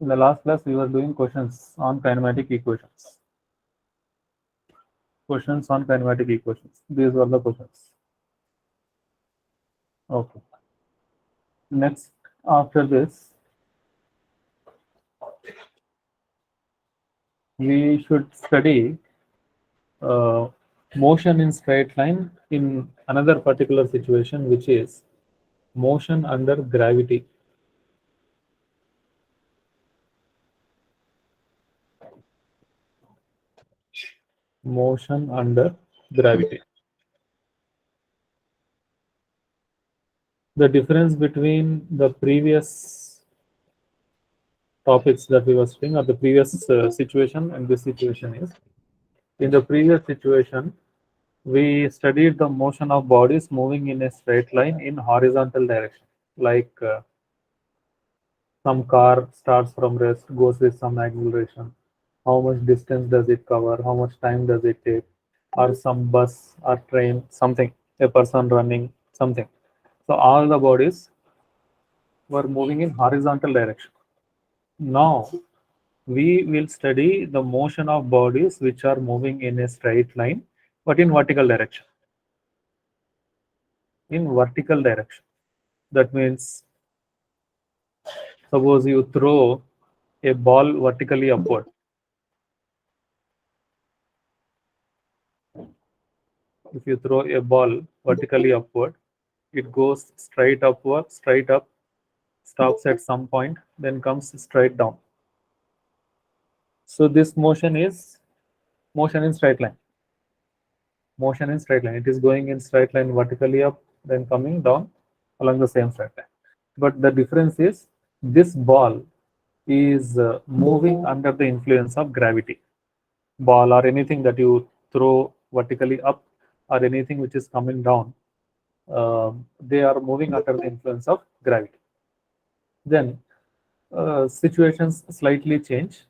In the last class, we were doing questions on kinematic equations. Questions on kinematic equations. These were the questions. Okay. Next, after this, we should study motion in straight line in another particular situation, which is motion under gravity. Motion under gravity. The difference between the previous topics that we were studying, or the previous situation and this situation, is in the previous situation we studied the motion of bodies moving in a straight line in horizontal direction, like some car starts from rest, goes with some acceleration, how much distance does it cover, how much time does it take, or some bus or train, something, a person running, something. So all the bodies were moving in horizontal direction. Now we will study the motion of bodies which are moving in a straight line but in vertical direction. In vertical direction. That means, suppose you throw a ball vertically upward. If you throw a ball vertically upward, it goes straight upward, straight up, stops at some point, then comes straight down. So this motion is motion in straight line. Motion in straight line. It is going in straight line vertically up, then coming down along the same straight line. But the difference is this ball is moving under the influence of gravity. Ball or anything that you throw vertically up or anything which is coming down, they are moving under the influence of gravity. Then situations slightly change.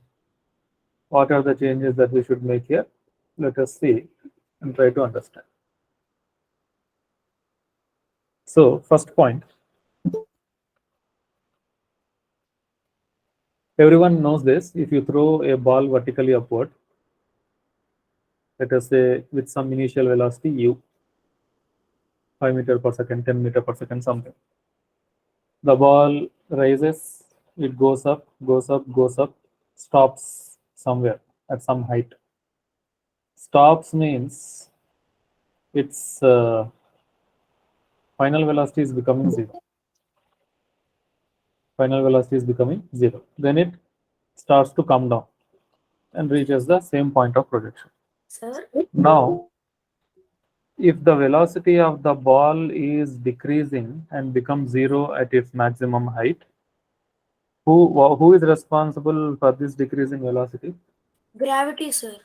What are the changes that we should make here? Let us see and try to understand. So first point, everyone knows this. If you throw a ball vertically upward, let us say with some initial velocity u, 5 meter per second, 10 meter per second, something. The ball rises, it goes up, goes up, goes up, stops somewhere at some height. Stops means its final velocity is becoming zero. Final velocity is becoming zero. Then it starts to come down and reaches the same point of projection. Sir? Now, if the velocity of the ball is decreasing and becomes zero at its maximum height, who is responsible for this decreasing velocity? Gravity, sir.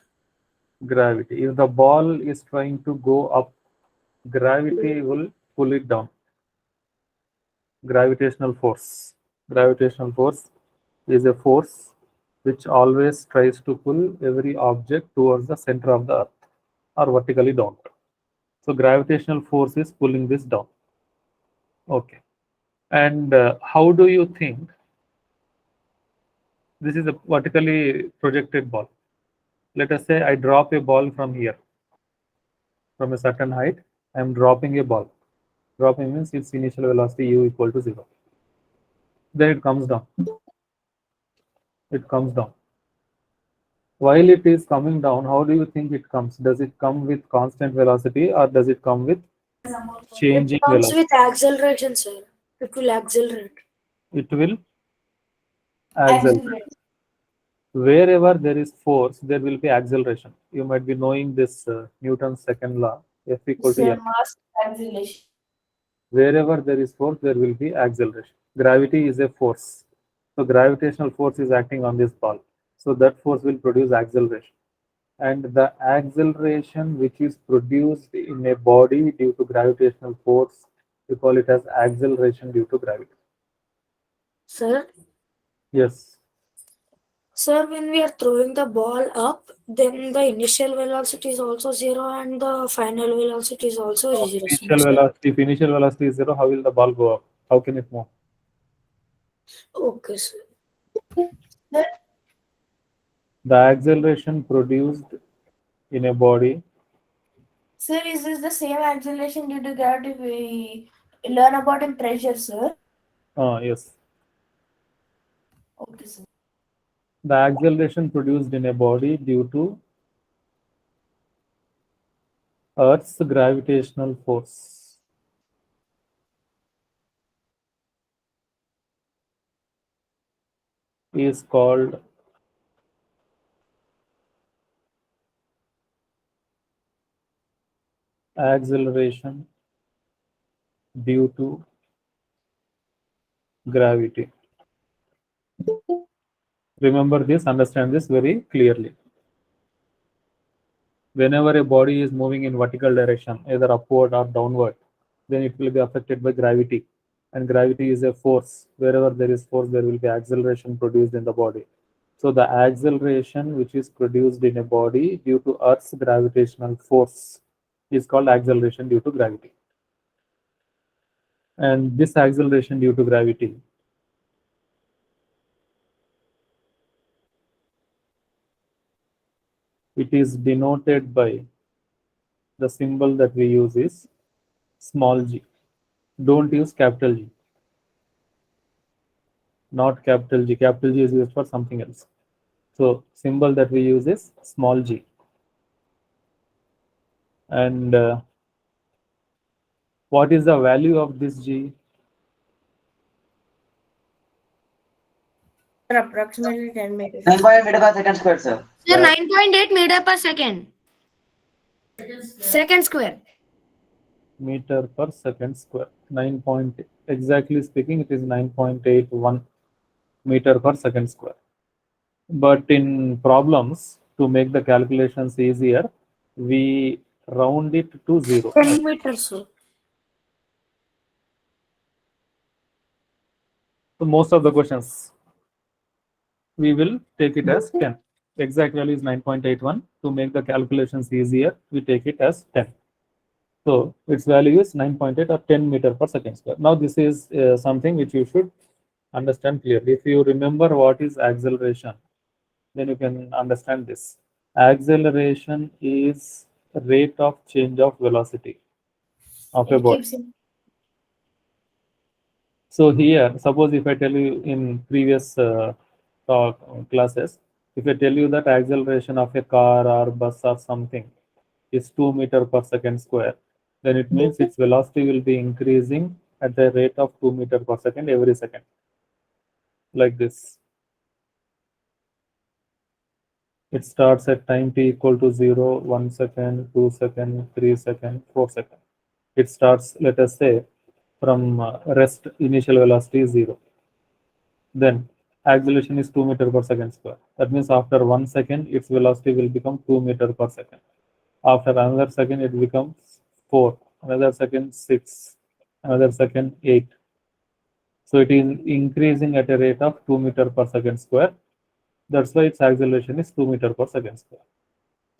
Gravity. If the ball is trying to go up, gravity will pull it down. Gravitational force. Gravitational force is a force which always tries to pull every object towards the center of the earth or vertically down. So gravitational force is pulling this down. Okay. And how do you think this is a vertically projected ball? Let us say I drop a ball from here, from a certain height. I am dropping a ball. Dropping means its initial velocity u equal to 0. Then it comes down. It comes down. While it is coming down, how do you think it comes? Does it come with constant velocity or does it come with changing It comes velocity? with acceleration, sir. It will accelerate. It will accelerate. Wherever there is force, there will be acceleration. You might be knowing this Newton's second law, F equal to m. Mass acceleration. Wherever there is force, there will be acceleration. Gravity is a force. So gravitational force is acting on this ball. So that force will produce acceleration. And the acceleration which is produced in a body due to gravitational force, we call it as acceleration due to gravity. Sir? Yes. Sir, when we are throwing the ball up, then the initial velocity is also zero and the final velocity is also zero. Initial velocity, if initial velocity is zero, how will the ball go up? How can it move? Okay, sir. Sir, The acceleration produced in a body. sir, is this the same acceleration due to gravity we learn about in pressure, sir? Yes. Okay, sir. The acceleration produced in a body due to Earth's gravitational force is called acceleration due to gravity. Remember this, understand this very clearly. Whenever a body is moving in vertical direction, either upward or downward, then it will be affected by gravity. And gravity is a force. Wherever there is force, there will be acceleration produced in the body. So the acceleration which is produced in a body due to Earth's gravitational force is called acceleration due to gravity. And this acceleration due to gravity it is denoted by the symbol that we use is small g. Don't use capital G. Not capital G. Capital G is used for something else. So symbol that we use is small g. And what is the value of this g? Sir, approximately 10 meters. 9.8 meter per second squared, sir. Sir, 9.8 meter per second. Second square. Meter per second square. 9 point, exactly speaking, it is 9.81 meter per second square. But in problems, to make the calculations easier, we round it to 0. 10 meters, sir. So most of the questions, we will take it as 10. Exact value is 9.81. To make the calculations easier, we take it as 10. So its value is 9.8 or 10 meter per second square. Now this is something which you should understand clearly. If you remember what is acceleration, then you can understand this. Acceleration is rate of change of velocity of a It body. keeps in. So here, suppose if I tell you in previous classes, if I tell you that acceleration of a car or bus or something is 2 meter per second square, then it means its velocity will be increasing at the rate of 2 meter per second every second, like this. It starts at time t equal to 0, 1 second, 2 second, 3 second, 4 second. It starts, let us say, from rest initial velocity is 0. Then acceleration is 2 meter per second square. That means after 1 second, its velocity will become 2 meter per second. After another second, it becomes 4. Another second, 6. Another second, 8. So it is increasing at a rate of 2 meter per second square. That's why its acceleration is 2 meter per second square.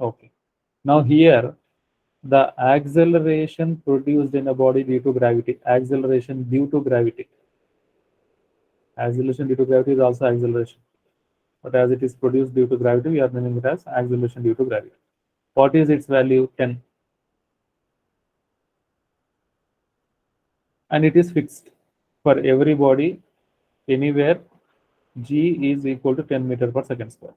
Okay. Now here, the acceleration produced in a body due to gravity, acceleration due to gravity. Acceleration due to gravity is also acceleration. But as it is produced due to gravity, we are naming it as acceleration due to gravity. What is its value? 10. And it is fixed for every body anywhere g is equal to 10 meter per second square.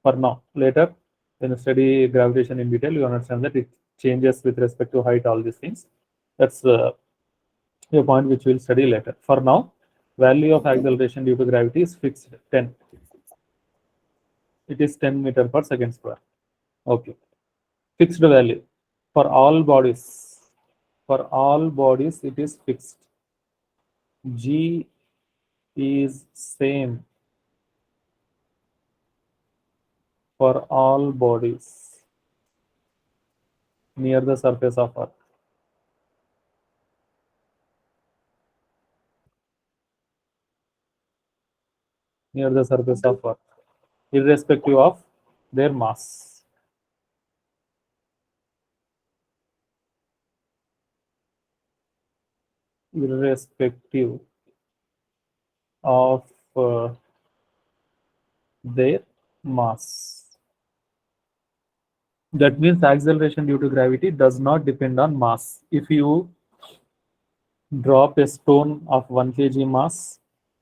For now, later, when you study gravitation in detail, you understand that it changes with respect to height, all these things. That's a point which we'll study later. For now, value of acceleration due to gravity is fixed 10. It is 10 meter per second square. Okay. Fixed value for all bodies. For all bodies, it is fixed. G is same for all bodies near the surface of Earth. Near the surface of Earth, irrespective of their mass. Irrespective of their mass. That means acceleration due to gravity does not depend on mass. If you drop a stone of 1 kg mass,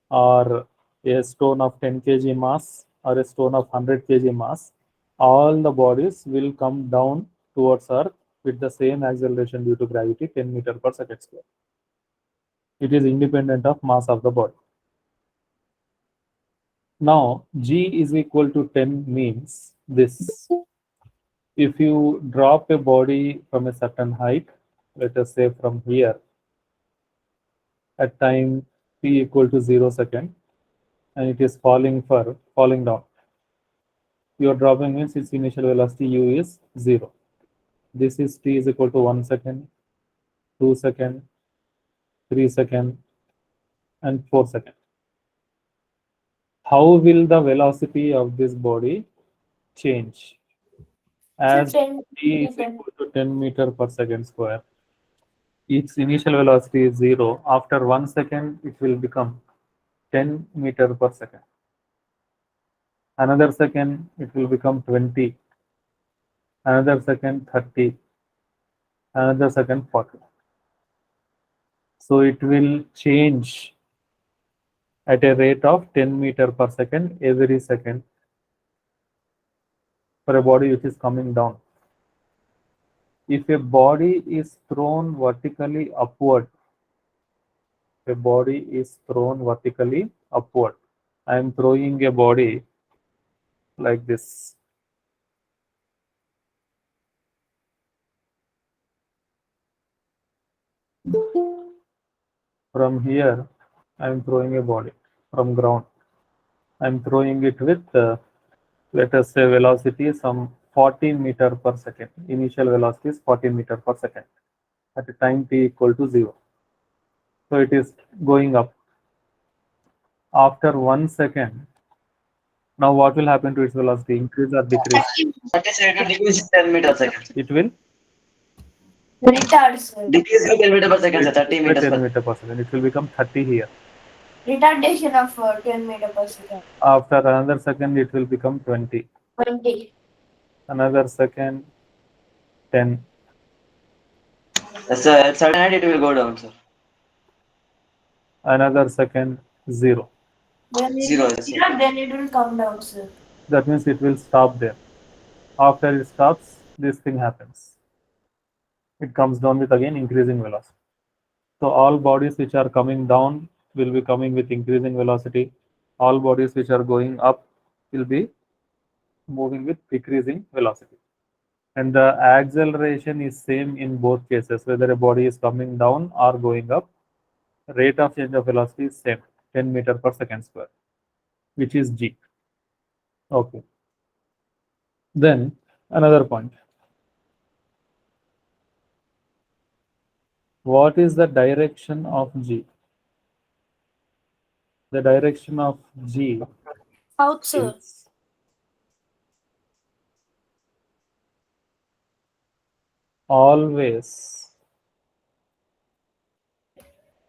or a stone of 10 kg mass, or a stone of 100 kg mass, all the bodies will come down towards Earth with the same acceleration due to gravity, 10 meter per second square. It is independent of mass of the body. Now, G is equal to 10 means this. If you drop a body from a certain height, let us say from here, at time t equal to 0 second, and it is falling down. Your dropping means its initial velocity u is 0. This is t is equal to 1 second, 2 second, 3 second, and 4 second. How will the velocity of this body change? As t is equal to 10 meter per second square, its initial velocity is 0. After 1 second, it will become 10 meter per second. Another second, it will become 20. Another second, 30. Another second, 40. So it will change at a rate of 10 meter per second every second for a body which is coming down. If a body is thrown vertically upward, a body is thrown vertically upward. I am throwing a body like this. From here, I am throwing a body from ground. I am throwing it with, let us say, velocity some 40 meter per second. Initial velocity is 40 meter per second at a time t equal to 0. So it is going up. After 1 second, now what will happen to its velocity? Increase or decrease? 30 second decrease 10 meter per second. It will Retard, sir. Decrease by 10 meter per second, sir. 30 by meters 10 per meter per second. It will become 30 here. Retardation of 10 meter per second. After another second, it will become 20. 20. Another second, 10. Yes, sir. At certain height, it will go down, sir. Another second, 0. Then it, Zero, yes, sir. yeah, then it will come down, sir. That means it will stop there. After it stops, this thing happens. It comes down with again increasing velocity. So all bodies which are coming down will be coming with increasing velocity. All bodies which are going up will be moving with decreasing velocity. And the acceleration is same in both cases, whether a body is coming down or going up. Rate of change of velocity is same, 10 meter per second square, which is g. Okay. Then another point. What is the direction of g? The direction of g South, sir. is always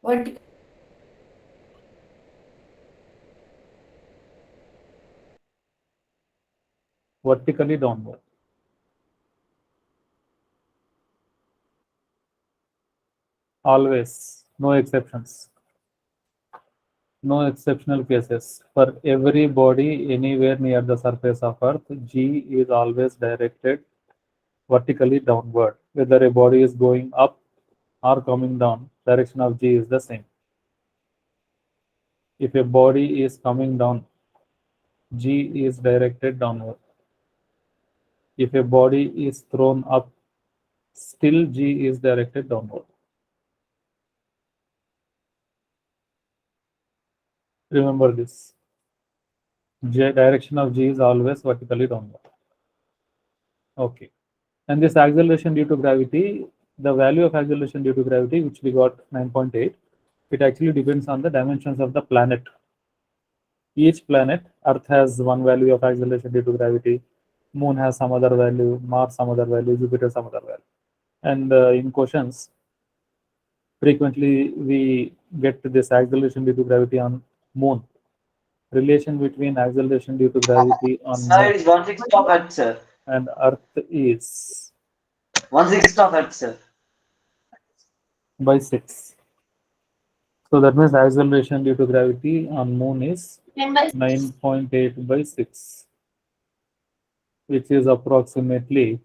Vertical. vertically downward. Always, no exceptions. No exceptional cases. For every body anywhere near the surface of Earth, G is always directed vertically downward. Whether a body is going up or coming down, direction of G is the same. If a body is coming down, G is directed downward. If a body is thrown up, still G is directed downward. Remember this. Direction of G is always vertically downward. Okay. And this acceleration due to gravity, the value of acceleration due to gravity, which we got 9.8, it actually depends on the dimensions of the planet. Each planet, Earth has one value of acceleration due to gravity, Moon has some other value, Mars some other value, Jupiter some other value. And in questions, frequently we get this acceleration due to gravity on Moon. relation between acceleration due to gravity on Sir, Moon it is 1/6 of Earth, sir. and Earth is 1/6 of Earth, sir. by 6. So that means acceleration due to gravity on Moon is 9.8 by 6, which is approximately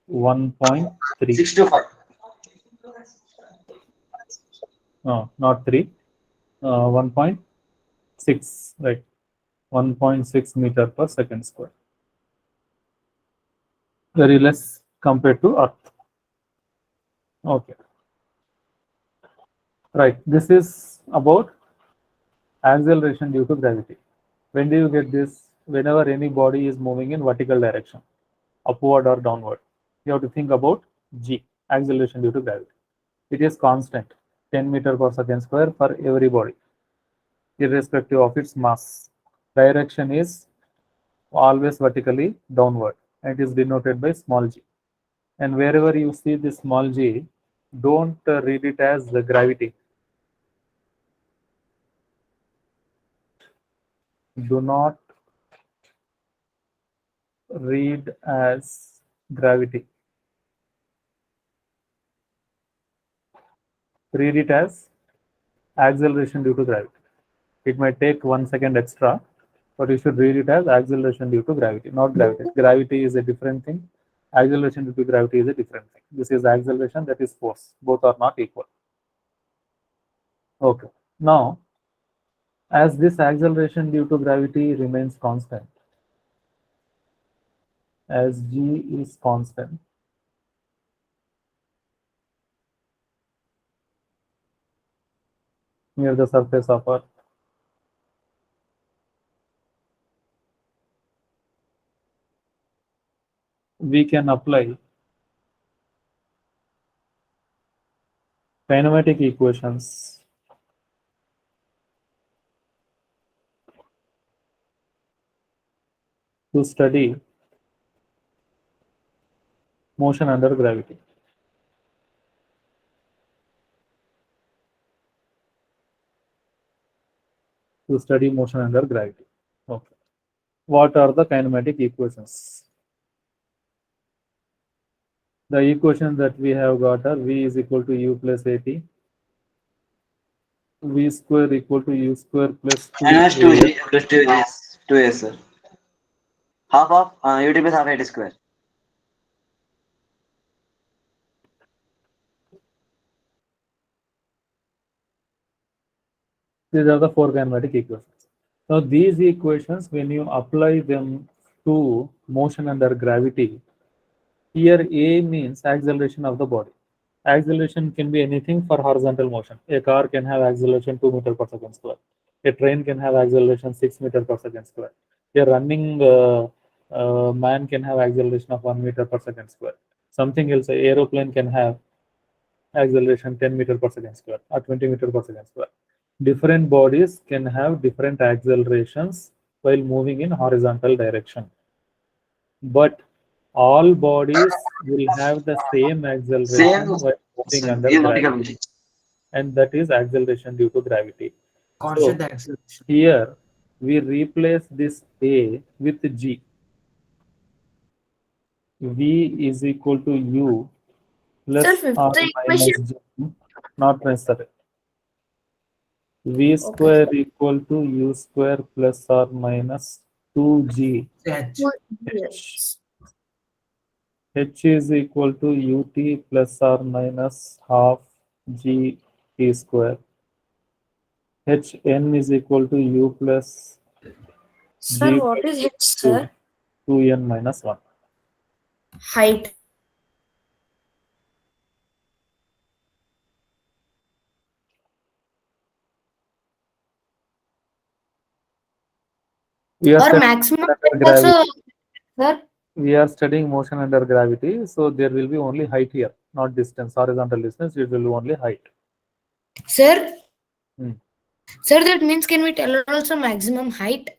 1.3. 6 to 5. No, not 3. 1.6, right? 1.6 meter per second square. Very less compared to Earth. Okay. Right. This is about acceleration due to gravity. When do you get this? Whenever any body is moving in vertical direction, upward or downward, you have to think about G, acceleration due to gravity. It is constant, 10 meter per second square for every body, irrespective of its mass. Direction is always vertically downward, and it is denoted by small g. And wherever you see this small g, don't read it as the gravity. Do not read as gravity. Read it as acceleration due to gravity. It might take 1 second extra, but you should read it as acceleration due to gravity, not gravity. Gravity is a different thing. Acceleration due to gravity is a different thing. This is acceleration, that is force. Both are not equal. Okay. Now, as this acceleration due to gravity remains constant, as g is constant, near the surface of Earth, we can apply kinematic equations to study motion under gravity. To study motion under gravity. Okay. What are the kinematic equations? The equations that we have got are V is equal to U plus AT, V square equal to U square plus Minus 2AS. 2G plus 2As. 2As, sir. Half of UT plus half 8 square. These are the four kinematic equations. Now these equations, when you apply them to motion under gravity, here A means acceleration of the body. Acceleration can be anything for horizontal motion. A car can have acceleration 2 meter per second square. A train can have acceleration 6 meter per second square. A running man can have acceleration of 1 meter per second square. Something else, an aeroplane can have acceleration 10 meter per second square or 20 meter per second square. Different bodies can have different accelerations while moving in horizontal direction. But all bodies will have the same Same, acceleration while moving sir. under In vertical gravity, motion. and that is acceleration due to gravity. Constant So acceleration. here we replace this A with G. V is equal to U plus Sir, fifth or equation. minus G, not necessary. V square equal to U square plus or minus 2G H. H. Yes. H is equal to UT plus or minus half G T square. Hn is equal to U plus Sir, G what by is H, 2, sir? 2n minus 1. Height. We are Or studying maximum motion height under gravity. also, sir. We are studying motion under gravity, so there will be only height here, not distance. Horizontal distance, it will be only height. Sir, Hmm. sir, that means can we tell also maximum height?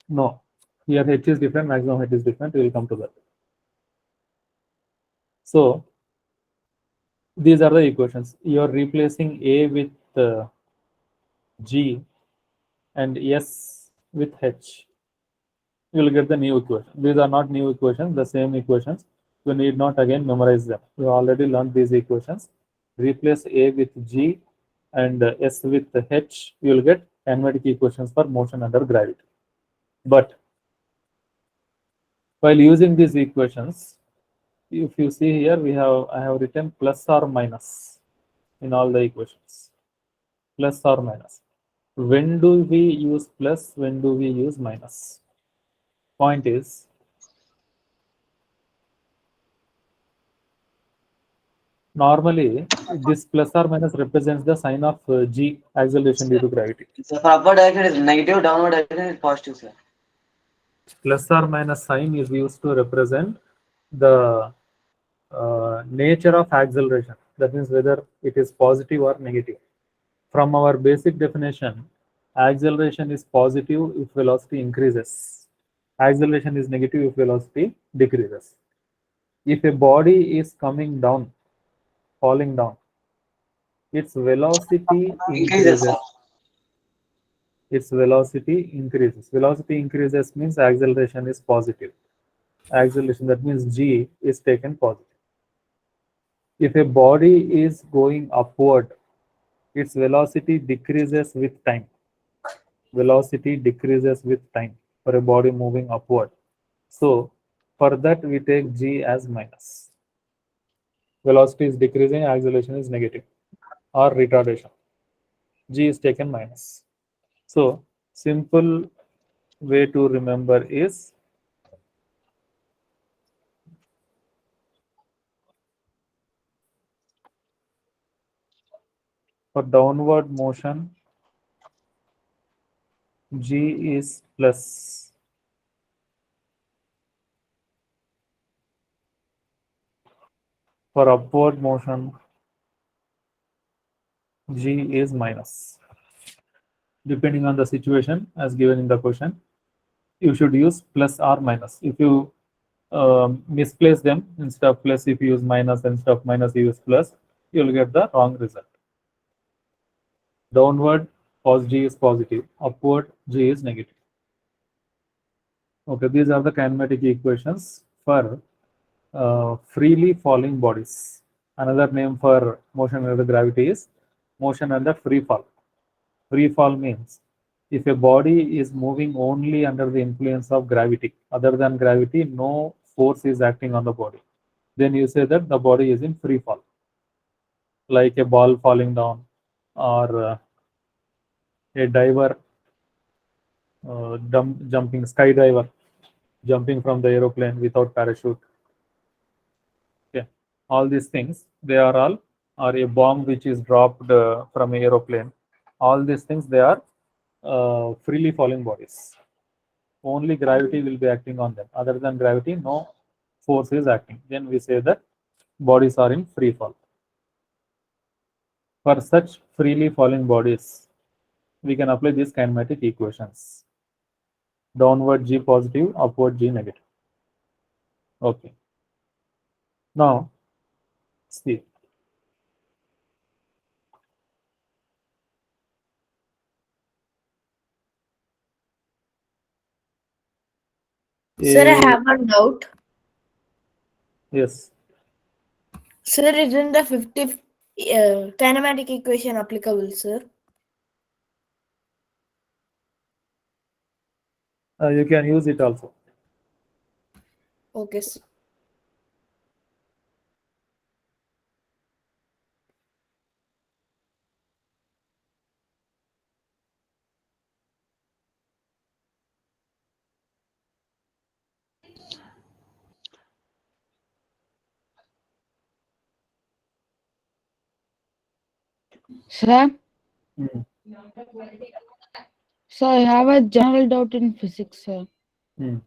No, here H is different, maximum height is different. We will come to that. So these are the equations. You are replacing A with G, and S with H, you will get the new equation. These are not new equations, the same equations. You need not again memorize them. You already learned these equations. Replace A with G and S with H, you will get kinematic equations for motion under gravity. But while using these equations, if you see here, I have written plus or minus in all the equations. Plus or minus. When do we use plus? When do we use minus? Point is, normally this plus or minus represents the sign of G, acceleration due to gravity. So for upward direction is negative, downward direction is positive, sir. Plus or minus sign is used to represent the nature of acceleration. That means whether it is positive or negative. From our basic definition, acceleration is positive if velocity increases. Acceleration is negative if velocity decreases. If a body is coming down, falling down, its velocity Increases, sir. increases. Its velocity increases. Velocity increases means acceleration is positive. Acceleration, that means G is taken positive. If a body is going upward, its velocity decreases with time. Velocity decreases with time for a body moving upward. So for that we take G as minus. Velocity is decreasing, acceleration is negative or retardation. G is taken minus. So simple way to remember is for downward motion, G is plus. For upward motion, G is minus. Depending on the situation as given in the question, you should use plus or minus. If you misplace them, instead of plus, if you use minus, instead of minus, you use plus, you will get the wrong result. Downward, G is positive. Upward, G is negative. Okay, these are the kinematic equations for freely falling bodies. Another name for motion under gravity is motion under free fall. Free fall means if a body is moving only under the influence of gravity, other than gravity, no force is acting on the body, then you say that the body is in free fall, like a ball falling down or a diver jumping, skydiver jumping from the aeroplane without parachute. Okay, all these things, they are all, or a bomb which is dropped from an aeroplane. All these things, they are freely falling bodies. Only gravity will be acting on them. Other than gravity, no force is acting. Then we say that bodies are in free fall. For such freely falling bodies, we can apply these kinematic equations. Downward G positive, upward G negative. Okay. Now, see. Sir, I have one doubt. Yes. Sir, isn't the 50th kinematic equation applicable, sir? You can use it also. Okay, sir. Sir, Mm. sir, I have a general doubt in physics, sir. Mm.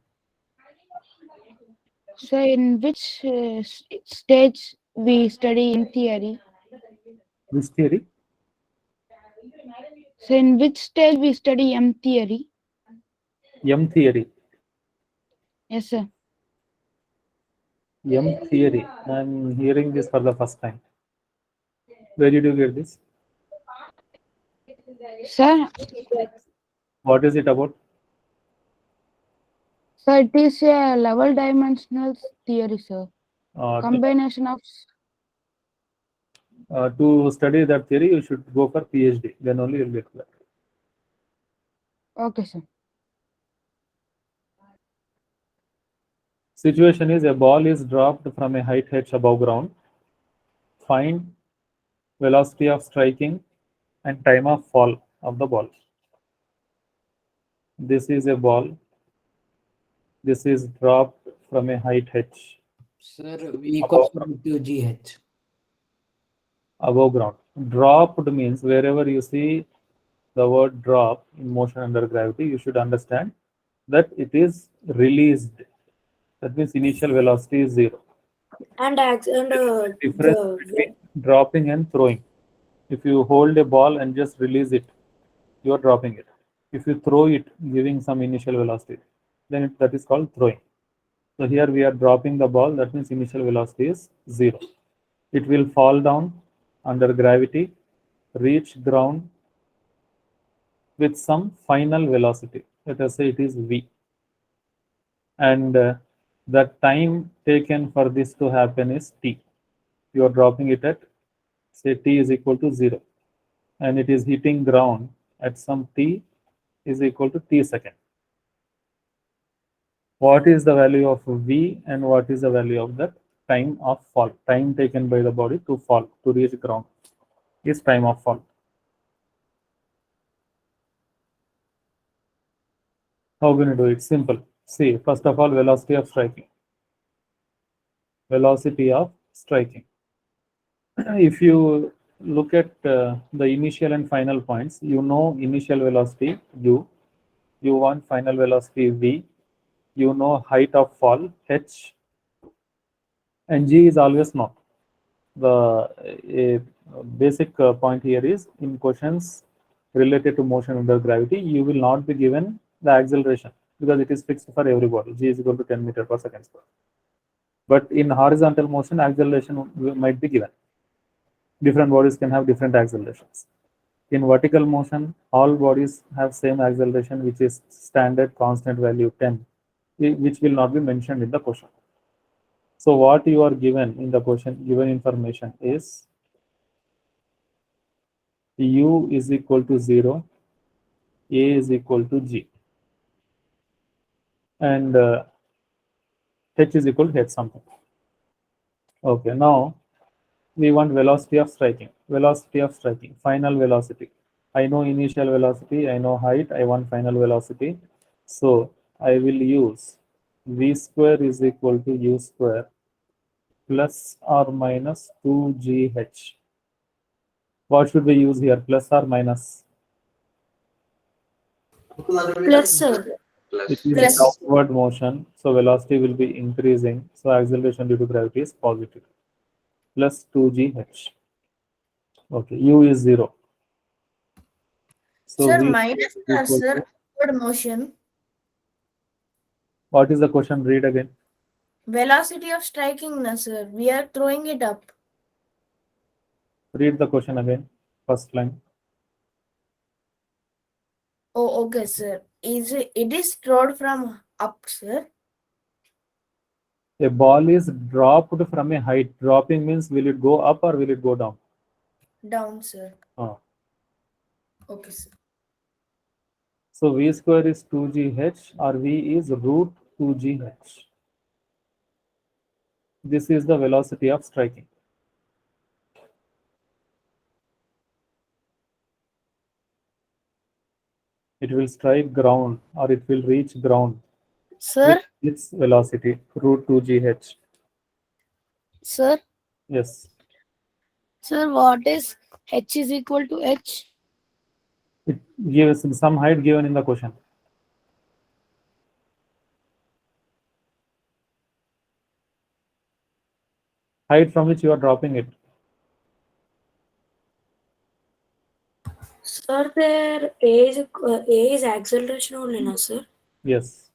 Sir, in which stage we study M theory? Which theory? So, in which stage we study M theory? M theory. Yes, sir. M theory. I'm hearing this for the first time. Where did you get this? Sir, What is it about? So it is a level dimensional theory, sir. Uh, Combination of to study that theory, you should go for PhD. Then only you'll get that. okay, sir. Situation is a ball is dropped from a height h above ground. Find velocity of striking and time of fall of the ball. This is a ball. This is dropped from a height h Sir, V equals above to ground. to GH. Above ground. Dropped means wherever you see the word drop in motion under gravity, you should understand that it is released. That means initial velocity is zero. And Difference between dropping and throwing. If you hold a ball and just release it, you are dropping it. If you throw it, giving some initial velocity, then that is called throwing. So here we are dropping the ball. That means initial velocity is zero. It will fall down under gravity, reach ground with some final velocity. Let us say it is v. And the time taken for this to happen is t. You are dropping it at, say, t is equal to 0. And it is hitting ground at some t is equal to t second. What is the value of v and what is the value of that time of fall? Time taken by the body to fall, to reach ground, is time of fall. How can you do it? Simple. See, first of all, velocity of striking. Velocity of striking. If you look at the initial and final points, you know initial velocity u, you want final velocity v, you know height of fall h, and g is always known. The basic point here is in questions related to motion under gravity, you will not be given the acceleration because it is fixed for every body. G is equal to 10 meter per second square. But in horizontal motion, acceleration might be given. Different bodies can have different accelerations. In vertical motion, all bodies have same acceleration, which is standard constant value 10, which will not be mentioned in the question. So what you are given in the question, given information is u is equal to 0, a is equal to g, and h is equal to h something. Okay, now we want velocity of striking. Velocity of striking, final velocity. I know initial velocity, I know height, I want final velocity. So I will use v square is equal to u square plus or minus 2gh. What should we use here, plus or minus? Plus, sir. It is Plus. downward motion, so velocity will be increasing. So acceleration due to gravity is positive. Plus 2gh. Okay, u is 0. So Sir, v minus is equal sir, to, upward motion. what is the question? Read again. Velocity of striking, na sir. We are throwing it up. Read the question again. First line. Oh, okay, sir. It is thrown from up, sir. A ball is dropped from a height. Dropping means will it go up or will it go down? Down, sir. Okay, sir. So v square is 2gh or v is root 2gh. This is the velocity of striking. It will strike ground or it will reach ground Sir, with its velocity, root 2gh. sir, Yes. sir, what is h is equal to h? It gives some height given in the question. Height from which you are dropping it. Sir, there A is acceleration only, na sir? Yes.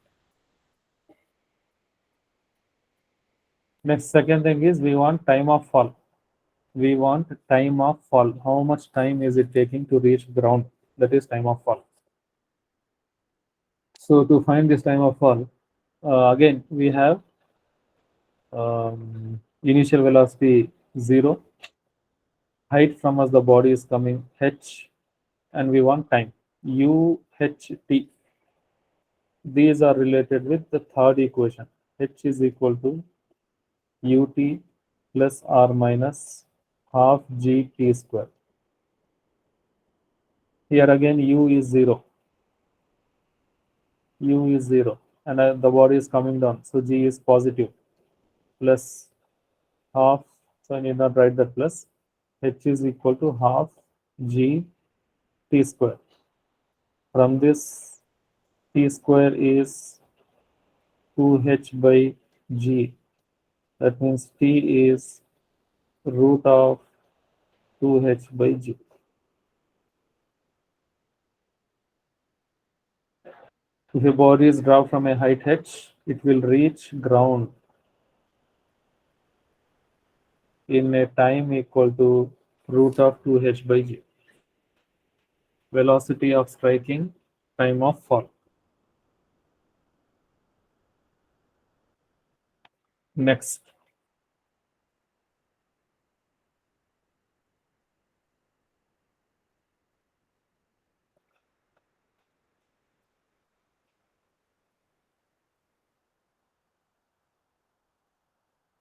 Next, second thing is we want time of fall. We want time of fall. How much time is it taking to reach ground? That is time of fall. So to find this time of fall, again we have initial velocity 0, height from us the body is coming h, and we want time u h t. These are related with the third equation. H is equal to ut plus r minus half gt square. Here again u is 0. U is 0 and the body is coming down. So g is positive plus half. So I need not write that plus. H is equal to half g t square. From this, t square is 2h by g. That means t is root of 2h by g. If a body is dropped from a height h, it will reach ground in a time equal to root of 2h by g. Velocity of striking, time of fall. Next,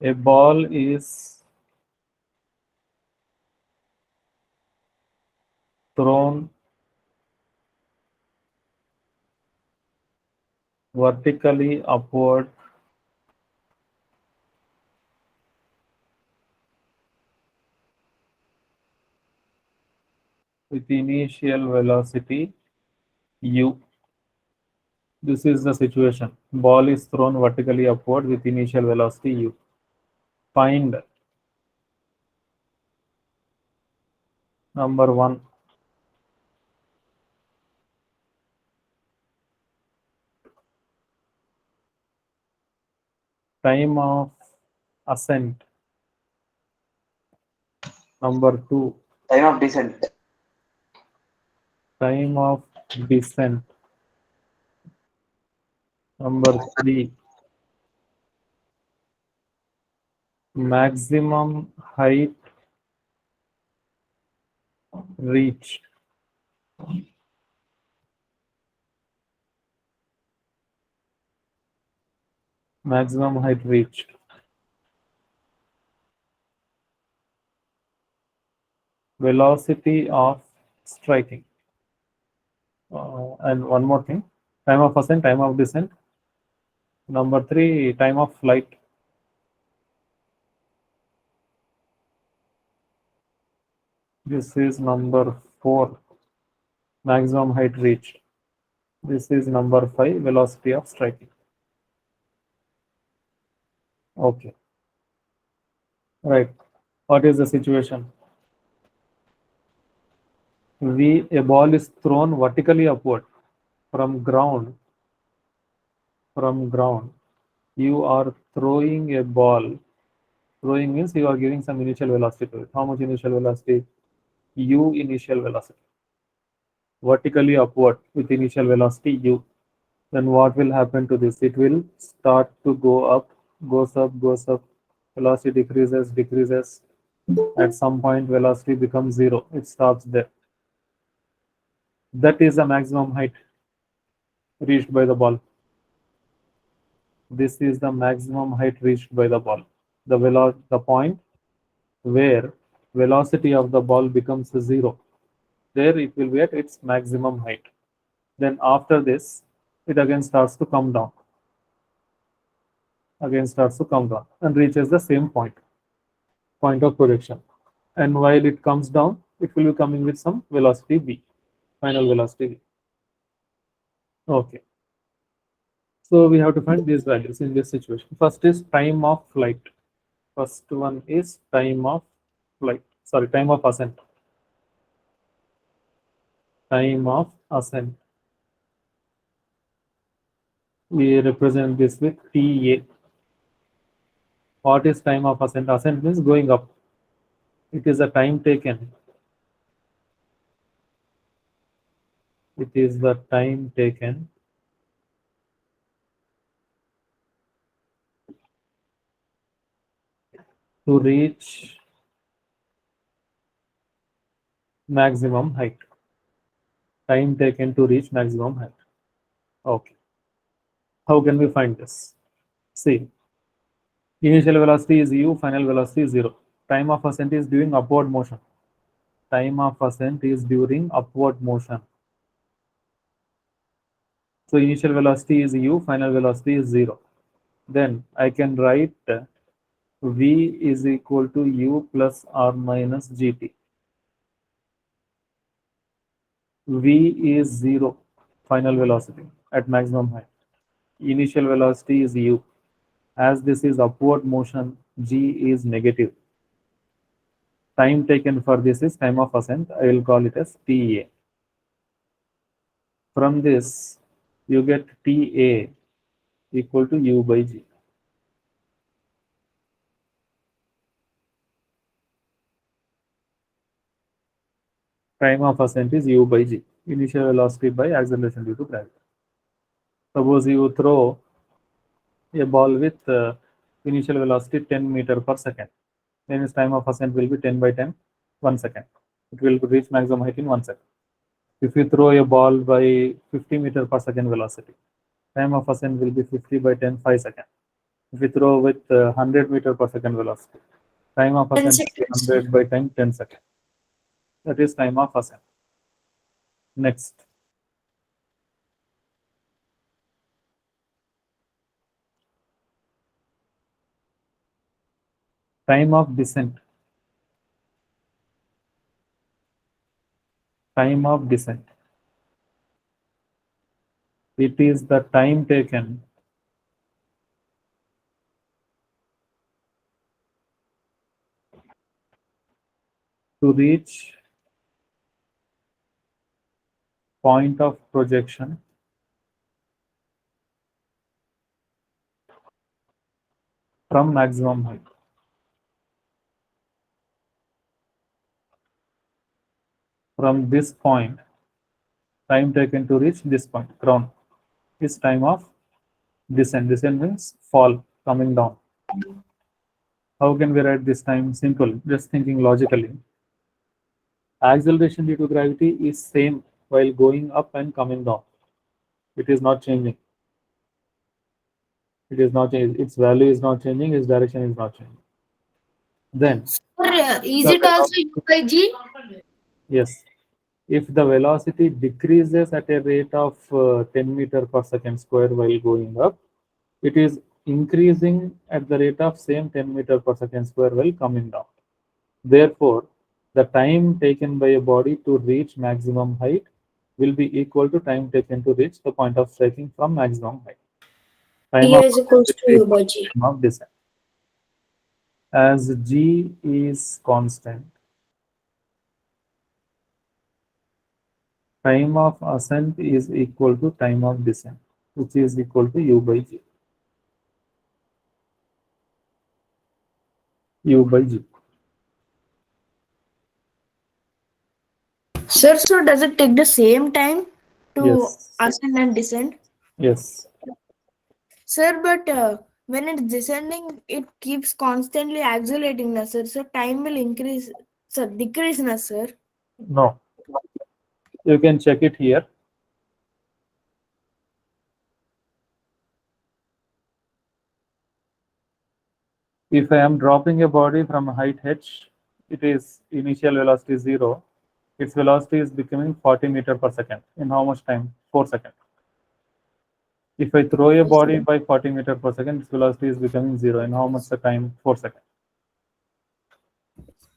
a ball is thrown vertically upward with initial velocity u. This is the situation. Ball is thrown vertically upward with initial velocity u. Find number 1. Time of ascent. Number 2. Time of descent. Time of descent. Number 3. Maximum height reached. Maximum height reached. Velocity of striking. And one more thing, time of ascent, time of descent. Number 3, time of flight. This is number 4, maximum height reached. This is number 5, velocity of striking. Okay. Right. What is the situation? A ball is thrown vertically upward from ground. From ground, you are throwing a ball. Throwing means you are giving some initial velocity to it. How much initial velocity? U initial velocity. Vertically upward with initial velocity u. Then what will happen to this? It will start to go up, goes up, goes up. Velocity decreases, decreases. At some point, velocity becomes 0. It stops there. That is the maximum height reached by the ball. This is the maximum height reached by the ball. The point where velocity of the ball becomes 0. There it will be at its maximum height. Then after this, it again starts to come down. Again starts to come down and reaches the same point of projection. And while it comes down, it will be coming with some velocity v, final velocity v. Okay. So we have to find these values in this situation. First is time of flight. First one is time of flight. Sorry, time of ascent. Time of ascent. We represent this with TA. What is time of ascent? Ascent means going up. It is the time taken. It is the time taken to reach maximum height. Time taken to reach maximum height. Okay. How can we find this? See, initial velocity is u, final velocity is 0. Time of ascent is during upward motion. Time of ascent is during upward motion. So initial velocity is u, final velocity is 0. Then I can write v is equal to u plus r minus gt. V is 0, final velocity at maximum height. Initial velocity is u. As this is upward motion, g is negative. Time taken for this is time of ascent. I will call it as TA. From this, you get TA equal to u by g. Time of ascent is u by g. Initial velocity by acceleration due to gravity. Suppose you throw a ball with initial velocity 10 meter per second. Then its time of ascent will be 10 by 10, 1 second. It will reach maximum height in 1 second. If you throw a ball by 50 meter per second velocity, time of ascent will be 50 by 10, 5 seconds. If you throw with 100 meter per second velocity, time of 10 ascent will be seconds. 100 by 10, 10 seconds. That is time of ascent. Next. Time of descent. Time of descent. It is the time taken to reach point of projection from maximum height. From this point, time taken to reach this point, ground, is time of descent. Descent means fall, coming down. How can we write this time? Simple, just thinking logically. Acceleration due to gravity is same while going up and coming down. It is not changing. It is not changing. Its value is not changing. Its direction is not changing. Then, Sir, is the it also U by G? yes, if the velocity decreases at a rate of 10 meter per second square while going up, it is increasing at the rate of same 10 meter per second square while coming down. Therefore, the time taken by a body to reach maximum height will be equal to time taken to reach the point of striking from maximum height. Time TA of is equals ascent to will be u equal by to g. time of descent. As g is constant, time of ascent is equal to time of descent, which is equal to u by g. U by g. Sir, so does it take the same time to Yes. ascend and descend? Yes. Sir, but when it's descending, it keeps constantly accelerating, na, sir. So time will increase, sir, decrease, na, sir. No. You can check it here. If I am dropping a body from height h, it is initial velocity 0. Its velocity is becoming 40 meter per second. In how much time? 4 seconds. If I throw a body by 40 meter per second, its velocity is becoming 0. In how much the time? 4 seconds.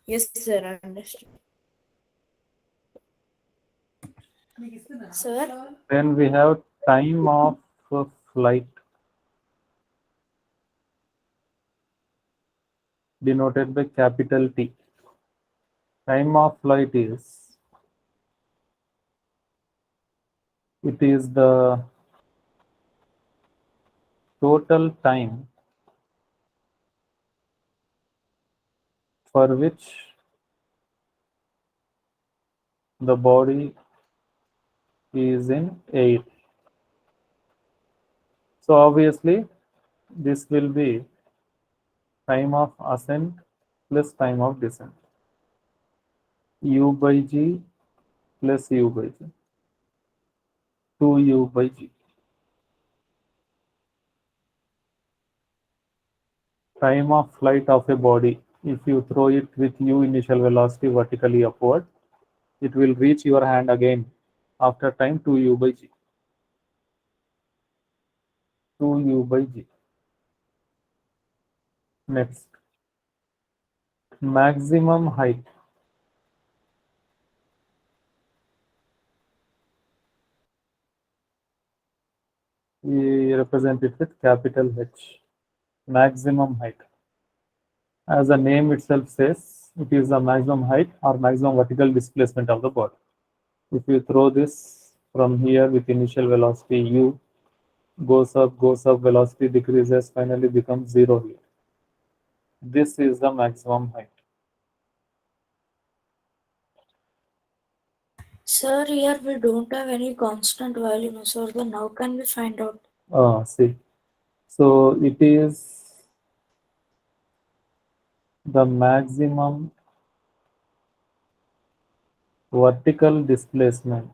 Yes, sir, I understand. Sir, Then we have time of flight denoted by capital T. Time of flight is, it is the total time for which the body is in air. So obviously this will be time of ascent plus time of descent. U by G plus U by G. 2U by G. Time of flight of a body. If you throw it with U initial velocity vertically upward, it will reach your hand again after time 2U by G. 2U by G. Next, maximum height. We represent it with capital H. Maximum height. As the name itself says, it is the maximum height or maximum vertical displacement of the body. If you throw this from here with initial velocity U, goes up, velocity decreases, finally becomes 0 here. This is the maximum height. Sir, here we don't have any constant value, no, sir. Then how can we find out? See, so it is the maximum vertical displacement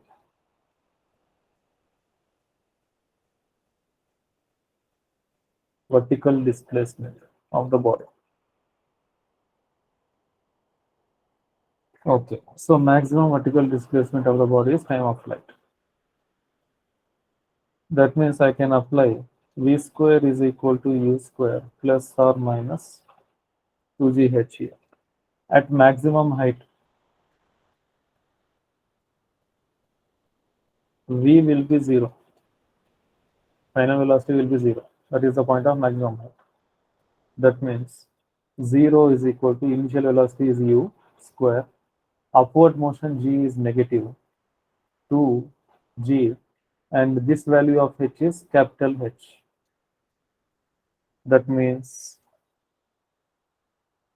of the body. Okay, so maximum vertical displacement of the body is time of flight. That means I can apply V square is equal to U square plus or minus 2GH here. At maximum height, V will be 0. Final velocity will be 0. That is the point of maximum height. That means 0 is equal to initial velocity is U square. Upward motion G is negative 2G, and this value of H is capital H. That means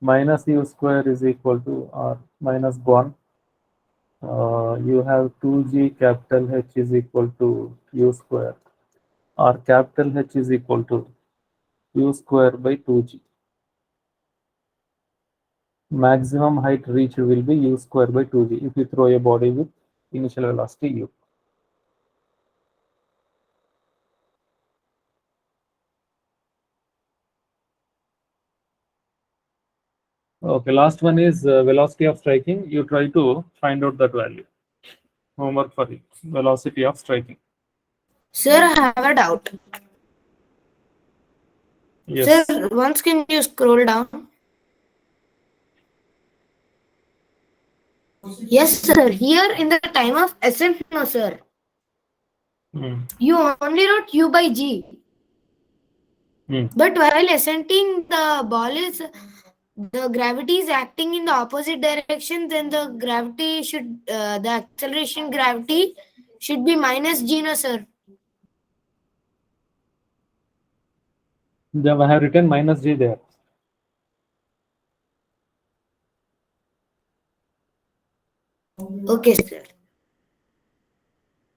minus U square is equal to or minus 1. You have 2G capital H is equal to U square, or capital H is equal to U square by 2G. Maximum height reached will be U square by 2G if you throw a body with initial velocity U. Okay, last one is velocity of striking. You try to find out that value. Homework for you. Velocity of striking. Sir, I have a doubt. Yes. Sir, once can you scroll down? Yes, sir. Here in the time of ascent, no, sir. You only wrote U by G. But while ascending, the gravity is acting in the opposite direction, then the acceleration gravity should be minus G, no, sir. Then I have written minus G there. Okay, sir.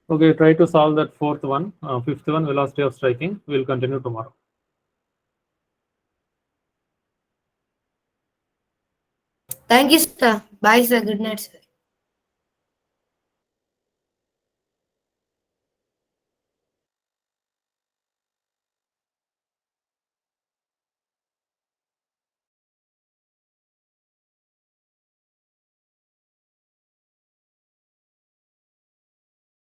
Okay, try to solve that fourth one. Fifth one, velocity of striking. We'll continue tomorrow. Thank you, sir. Bye, sir. Good night, sir.